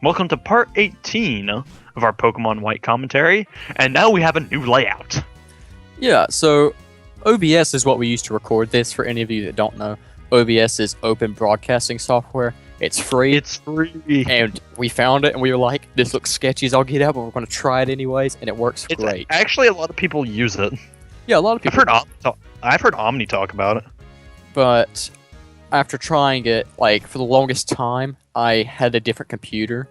Welcome to part 18 of our Pokemon White commentary, and now we have a new layout. Yeah, so OBS is what we use to record this. For any of you that don't know, OBS is open broadcasting software. It's free. It's free. And we found it, and we were like, this looks sketchy as all get out, but we're going to try it anyways, and it works great. Actually, a lot of people use it. Yeah, a lot of people. I've heard Omni talk about it. But after trying it, like, for the longest time, I had a different computer,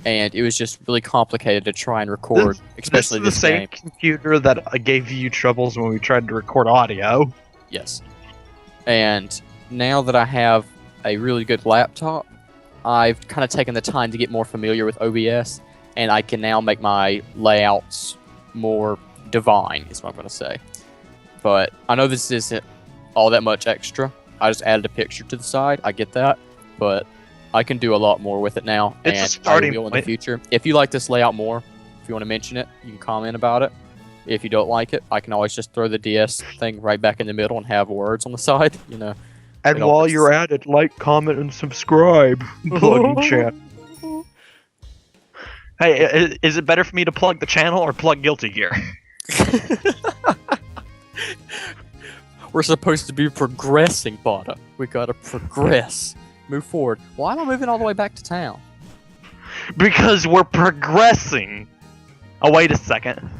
and it was just really complicated to try and record, especially this is the same game. computer that gave you troubles when we tried to record audio. Yes. And now that I have a really good laptop, I've kind of taken the time to get more familiar with OBS, and I can now make my layouts more divine, is what I'm going to say. But I know this isn't all that much extra. I just added a picture to the side. I get that, but I can do a lot more with it now, It's a and I starting will in the point. future. If you like this layout more, if you want to mention it, you can comment about it. If you don't like it, I can always just throw the DS thing right back in the middle and have words on the side, you know. And You know, while it's- you're at it, like, comment, and subscribe. Plug in chat. Hey, is it better for me to plug the channel or plug Guilty Gear? We're supposed to be progressing, Botta. We gotta progress. Move forward. Why am I moving all the way back to town? Because we're progressing. Oh, wait a second.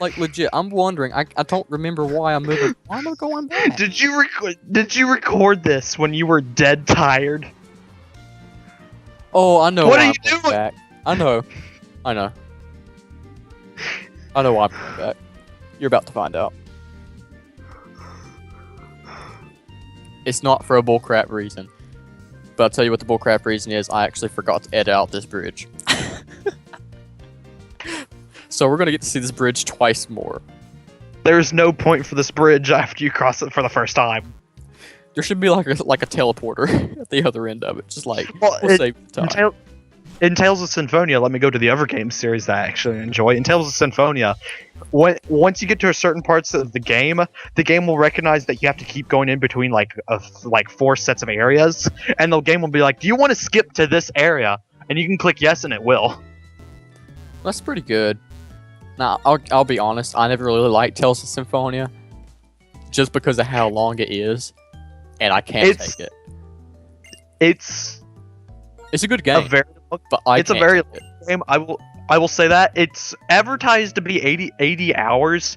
Like, legit, I'm wondering. I don't remember why I'm moving. Why am I going back? Did you record this when you were dead tired? Oh, I know What why are I'm you going doing? back. I know why I'm going back. You're about to find out. It's not for a bullcrap reason. But I'll tell you what the bullcrap reason is. I actually forgot to edit out this bridge. So we're going to get to see this bridge twice more. There's no point for this bridge after you cross it for the first time. There should be like a teleporter at the other end of it. Just like, Well, we'll save time. In Tales of Symphonia, let me go to the other game series that I actually enjoy. In Tales of Symphonia, once you get to a certain parts of the game will recognize that you have to keep going in between like 4 sets of areas, and the game will be like, "Do you want to skip to this area?" And you can click yes, and it will. That's pretty good. Now, I'll be honest. I never really liked Tales of Symphonia, just because of how long it is, and I can't take it. It's a good game, very but I it's a can't very take it. long game. I will say that it's advertised to be 80 hours.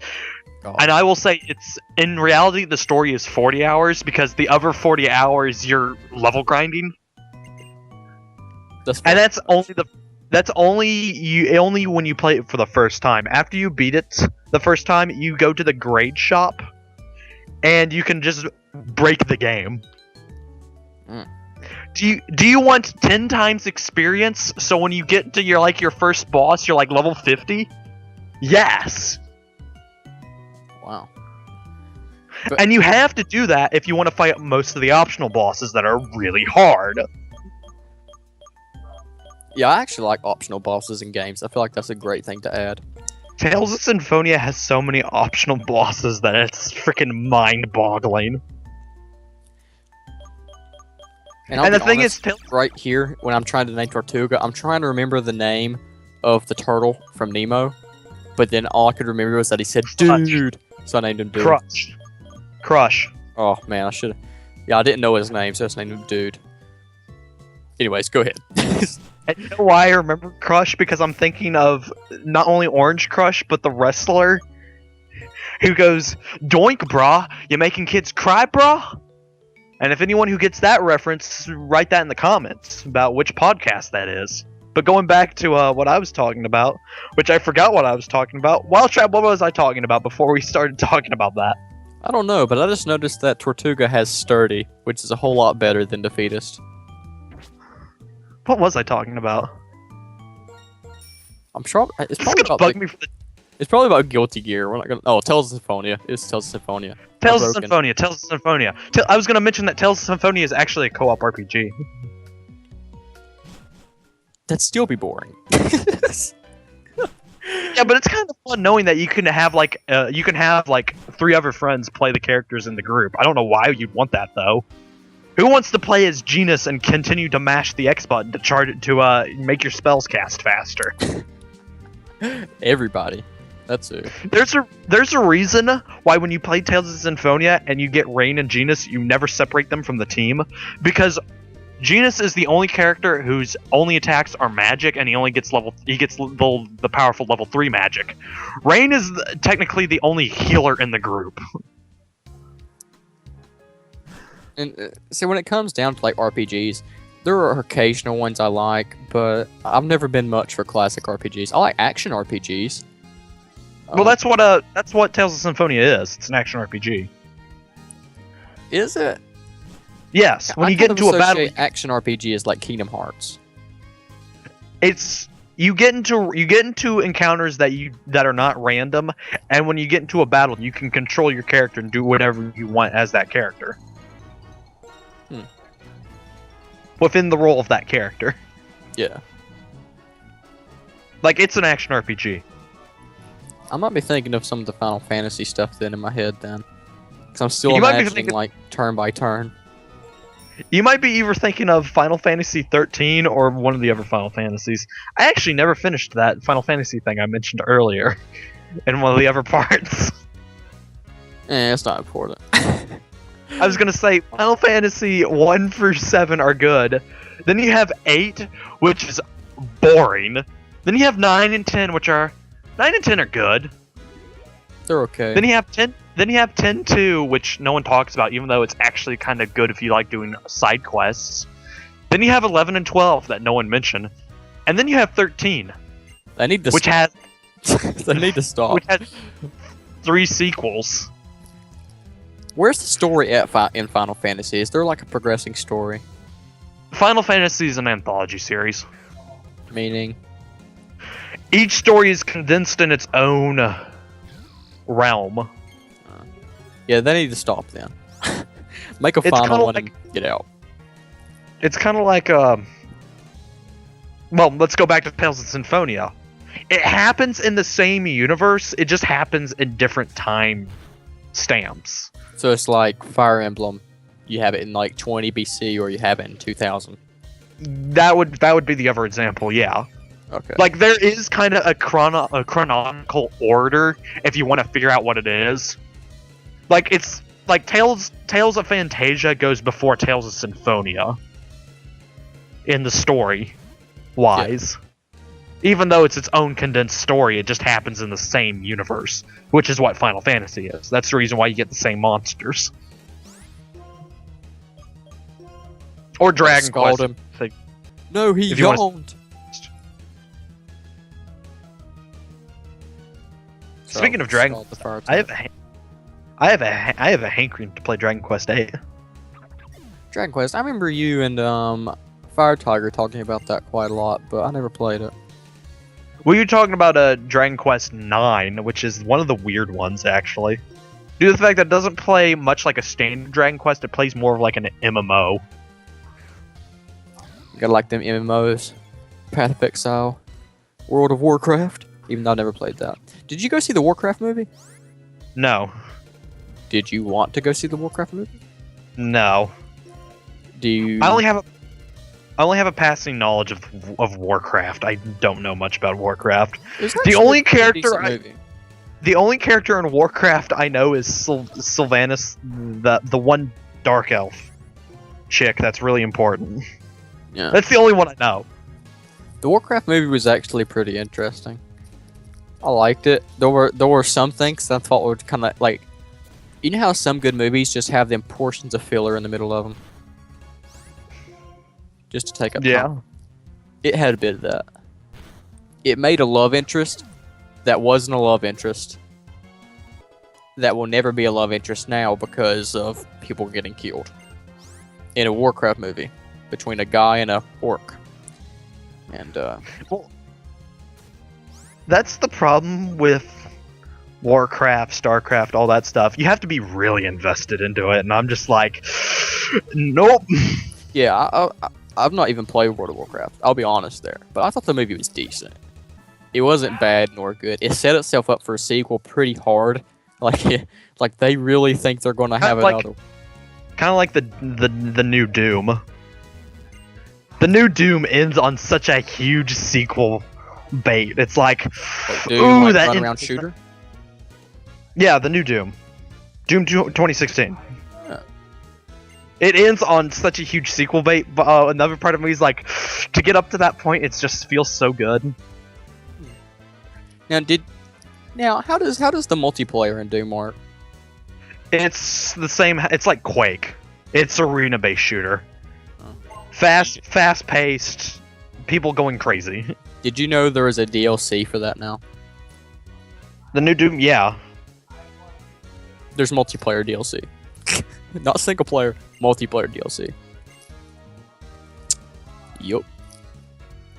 God. And I will say it's in reality the story is 40 hours because the other 40 hours you're level grinding. And that's only when you play it for the first time. After you beat it the first time, you go to the grade shop and you can just break the game. Mm. Do you want 10 times experience so when you get to your first boss you're like level 50? Yes. Wow. And you have to do that if you want to fight most of the optional bosses that are really hard. Yeah, I actually like optional bosses in games. I feel like that's a great thing to add. Tales of Symphonia has so many optional bosses that it's freaking mind-boggling. And the thing is, right here, when I'm trying to name Tortuga, I'm trying to remember the name of the turtle from Nemo, but then all I could remember was that he said, "Dude," so I named him Dude. Crush. Oh, man, I should've... Yeah, I didn't know his name, so I just named him Dude. Anyways, go ahead. And you know why I remember Crush? Because I'm thinking of not only Orange Crush, but the wrestler who goes, "Doink, brah, you making kids cry, brah?" And if anyone who gets that reference, write that in the comments about which podcast that is. But going back to what I was talking about, which I forgot what I was talking about. Wildtrap, what was I talking about before we started talking about that? I don't know, but I just noticed that Tortuga has Sturdy, which is a whole lot better than Defeatist. What was I talking about? I'm sure it's probably about Bug me for the it's probably about Guilty Gear. We're not gonna. Oh, Tales of Symphonia. It's Tales of Symphonia. Tales of Symphonia. I was gonna mention that Tales of Symphonia is actually a co-op RPG. That'd still be boring. Yeah, but it's kind of fun knowing that you can have like 3 other friends play the characters in the group. I don't know why you'd want that though. Who wants to play as Genus and continue to mash the X button to make your spells cast faster? Everybody. That's it. There's a reason why when you play Tales of Symphonia and you get Rain and Genus, you never separate them from the team, because Genus is the only character whose only attacks are magic, and he gets the powerful level 3 magic. Rain is technically the only healer in the group. And see, when it comes down to like RPGs, there are occasional ones I like, but I've never been much for classic RPGs. I like action RPGs. Well, that's what Tales of Symphonia is. It's an action RPG. Is it? Yes. When you get into a battle, action RPG is like Kingdom Hearts. You get into encounters that are not random, and when you get into a battle, you can control your character and do whatever you want as that character. Within the role of that character. Yeah. Like, it's an action RPG. I might be thinking of some of the Final Fantasy stuff then in my head then. Because I'm still imagining like turn by turn. You might be either thinking of Final Fantasy 13 or one of the other Final Fantasies. I actually never finished that Final Fantasy thing I mentioned earlier in one of the other parts. It's not important. I was gonna say Final Fantasy 1 through 7 are good. Then you have 8, which is boring. Then you have 9 and 10, which are 9 and 10 are good. They're okay. Then you have 10. Then you have 10-2, which no one talks about, even though it's actually kind of good if you like doing side quests. Then you have 11 and 12 that no one mentioned, and then you have 13. They need to. Which has. They need to stop. Which has 3 sequels. Where's the story in Final Fantasy? Is there like a progressing story? Final Fantasy is an anthology series. Meaning? Each story is condensed in its own realm. Yeah, they need to stop then. Make a final one and get out. It's kind of like, well, let's go back to Tales of Symphonia. It happens in the same universe, it just happens in different time stamps. So it's like Fire Emblem. You have it in like 20 BC or you have it in 2000. That would be the other example, yeah. Okay. Like, there is kind of a chronological order if you want to figure out what it is. Like, it's like Tales of Fantasia goes before Tales of Symphonia in the story wise. Yeah. Even though it's its own condensed story, it just happens in the same universe, which is what Final Fantasy is. That's the reason why you get the same monsters. Or Dragon Quest. Him. No, he yawned. Speaking of Dragon Quest, I have a hankering to play Dragon Quest 8. Dragon Quest. I remember you and Fire Tiger talking about that quite a lot, but I never played it. Well, you're talking about Dragon Quest 9, which is one of the weird ones, actually. Due to the fact that it doesn't play much like a standard Dragon Quest, it plays more of like an MMO. You gotta like them MMOs. Path of Exile. World of Warcraft. Even though I never played that. Did you go see the Warcraft movie? No. Did you want to go see the Warcraft movie? No. Do you... I only have a passing knowledge of Warcraft. I don't know much about Warcraft. The only character in Warcraft I know is Sylvanas, the one dark elf chick that's really important. Yeah. That's the only one I know. The Warcraft movie was actually pretty interesting. I liked it. There were some things that I thought were kind of like, you know how some good movies just have them portions of filler in the middle of them, just to take up time. It had a bit of that. It made a love interest that wasn't a love interest. That will never be a love interest now because of people getting killed in a Warcraft movie between a guy and a orc. And well, that's the problem with Warcraft, Starcraft, all that stuff. You have to be really invested into it, and I'm just like, nope. Yeah, I've not even played World of Warcraft. I'll be honest there, but I thought the movie was decent. It wasn't bad nor good. It set itself up for a sequel pretty hard. Like they really think they're going to have another. Kind of like the new Doom. The new Doom ends on such a huge sequel bait. It's like, Doom, ooh, like that run around shooter. Yeah, the new Doom. Doom 2016. Yeah. It ends on such a huge sequel bait, but another part of me is like, to get up to that point, it just feels so good. Now how does the multiplayer in Doom work? It's the same. It's like Quake. It's arena-based shooter. Fast-paced. People going crazy. Did you know there is a DLC for that now? The new Doom, yeah. There's multiplayer DLC. Not single player, multiplayer DLC. Yup.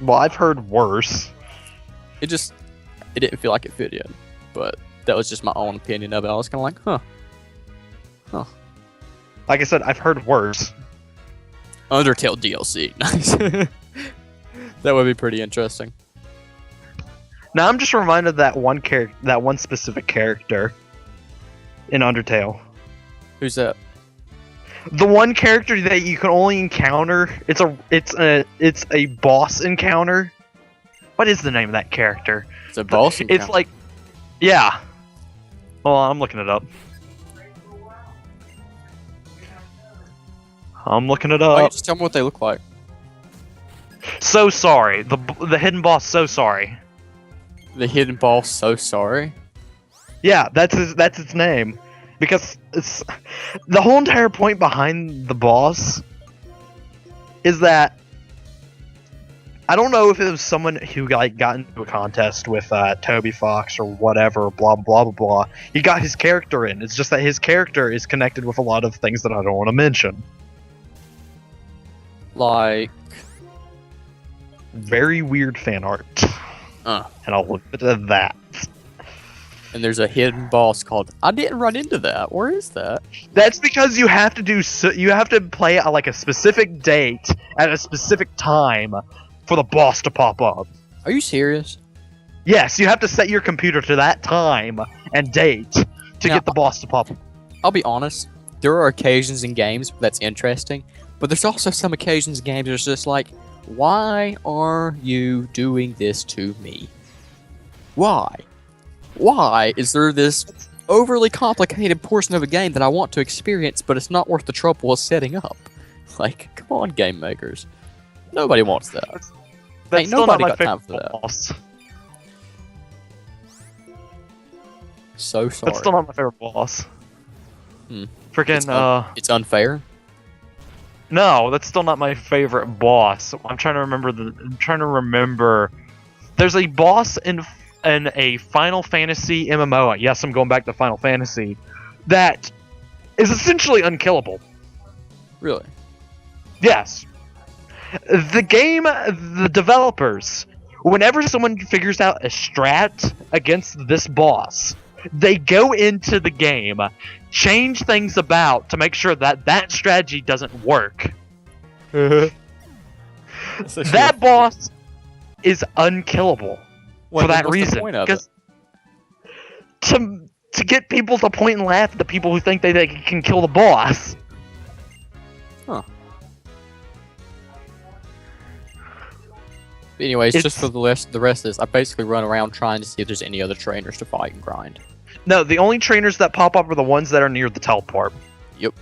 Well, I've heard worse. It didn't feel like it fit in. But that was just my own opinion of it. I was kind of like, huh. Like I said, I've heard worse. Undertale DLC. Nice. That would be pretty interesting. Now I'm just reminded of that one specific character in Undertale. Who's that? The one character that you can only encounter. It's a boss encounter. What is the name of that character? It's a boss encounter. It's like, yeah. Well, I'm looking it up. Oh, just tell me what they look like. So sorry. The hidden boss. So sorry. The hidden boss. So sorry. Yeah, that's its name. Because it's the whole entire point behind the boss is that I don't know if it was someone who got into a contest with Toby Fox or whatever, blah blah blah blah. He got his character in. It's just that his character is connected with a lot of things that I don't want to mention. Like very weird fan art. And I'll look at that. And there's a hidden boss called. I didn't run into that. Where is that? That's because you have to play at like a specific date at a specific time for the boss to pop up. Are you serious? Yes, you have to set your computer to that time and date to get the boss to pop up. I'll be honest. There are occasions in games that's interesting, but there's also some occasions in games that's just like, why are you doing this to me? Why? Why is there this overly complicated portion of a game that I want to experience, but it's not worth the trouble of setting up? Like, come on, game makers. Nobody wants that. That's still nobody not my got time for favorite that. boss. So sorry. That's still not my favorite boss. Freaking, It's unfair? No, that's still not my favorite boss. I'm trying to remember. There's a boss in a Final Fantasy MMO. Yes, I'm going back to Final Fantasy. That is essentially unkillable. Really? Yes. The developers, whenever someone figures out a strat against this boss, they go into the game, change things about to make sure that strategy doesn't work. That boss is unkillable for that reason. Because to get people to point and laugh at the people who think they can kill the boss. Huh. But anyways, just for the rest of this, I basically run around trying to see if there's any other trainers to fight and grind. No, the only trainers that pop up are the ones that are near the teleport. Yep.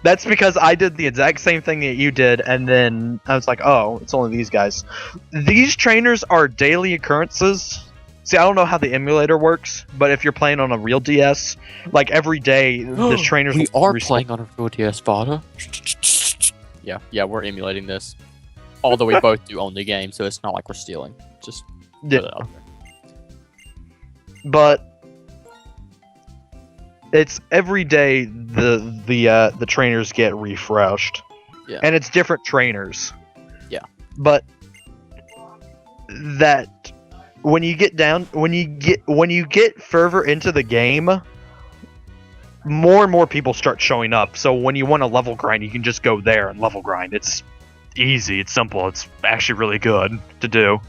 That's because I did the exact same thing that you did, and then I was like, oh, it's only these guys. These trainers are daily occurrences. See, I don't know how the emulator works, but if you're playing on a real DS, like every day, the trainers We are playing on a real DS, Botta. Yeah, we're emulating this. Although we both do own the game, so it's not like we're stealing. Just put it out there. But it's every day the trainers get refreshed. Yeah. And it's different trainers. Yeah. But that when you get further into the game, more and more people start showing up. So when you want to level grind, you can just go there and level grind. It's easy, it's simple, it's actually really good to do.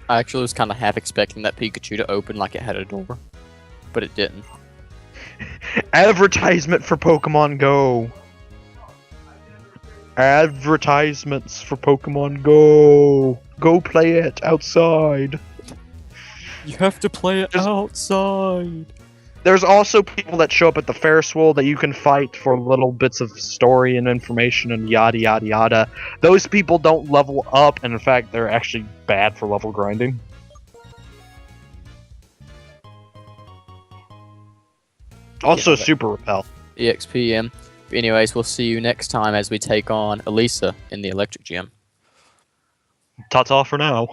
I actually was kind of half expecting that Pikachu to open like it had a door, but it didn't. Advertisement for Pokemon Go. Advertisements for Pokemon Go. Go play it outside. You have to play it outside. There's also people that show up at the Ferris wheel that you can fight for little bits of story and information and yada yada yada. Those people don't level up, and in fact, they're actually bad for level grinding. Also, Super Repel. EXPM. Anyways, we'll see you next time as we take on Elisa in the Electric Gym. Ta-ta for now.